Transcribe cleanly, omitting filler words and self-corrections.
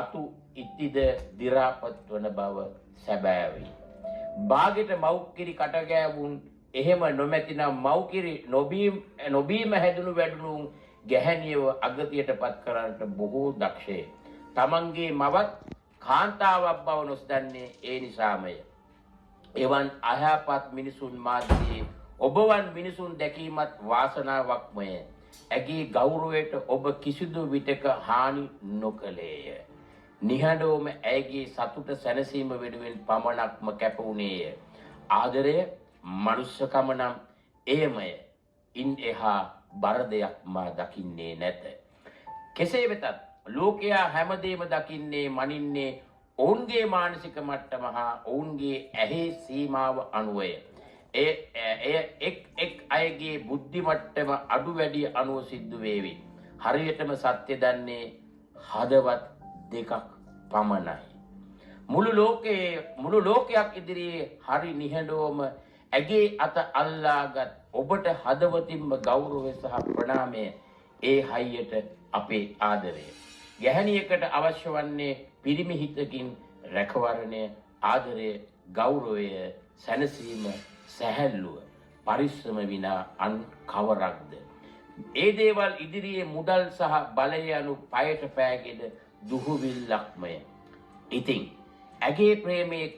අතු ඉතිද දි รา පත් වන බව සැබෑවි. බාගෙට මව්කිරි කට ගෑවුන් එහෙම නොමැතිනම් මව්කිරි නොබීම හැදුණු වැඩුණු ගැහැණියව අගතියටපත් කරන්නට බොහෝ දක්ෂය. තමන්ගේ මවත් කාන්තාවක් බව නොදන්නේ ඒ නිසාමය. එවන් අයහපත් මිනිසුන් මාධ්‍යයේ ඔබවන් මිනිසුන් දැකීමත් වාසනාවක්මය. ඇගේ ගෞරවයට ඔබ කිසිදු විටක හානි නොකළේය. නිහඬවම ඇයගේ සතුට සැනසීම වෙනුවෙන් පමණක්ම කැප වුණේය. ආදරය මනුස්සකම නම් එයමය. ඉන් එහා බර දෙයක් මා දකින්නේ නැත. කෙසේ වෙතත් ලෝකයා හැමදේම දකින්නේ මනින්නේ ඔවුන්ගේ මානසික මට්ටම හා ඔවුන්ගේ ඇහි සීමාව අනුවය. එක් අයගේ බුද්ධි මට්ටම අඩු වැඩි අනුව සිද්ධ වේවි. හරියටම සත්‍ය දන්නේ හදවත් දෙකක් පමණයි. මුළු ලෝකයක් ඉදිරියේ හරි නිහඬවම ඇගේ අත අල්ලාගත් ඔබට හදවතින්ම ගෞරවය සහ ප්‍රණාමය. ඒ හයියට අපේ ආදරය. ගැහැණියකට අවශ්‍ය වන්නේ පිරිමි හිතකින් රැකවරණය, ආදරය, ගෞරවය, සැනසීම, සැහැල්ලුව, පරිස්සම විනා අන් කවරක්ද? ඒ දේවල් ඉදිරියේ මුදල් සහ බලය යනු පයට පෑගෙන දුහුවිල්ලක්මය. ඉතින් ඇගේ ප්‍රේමයේ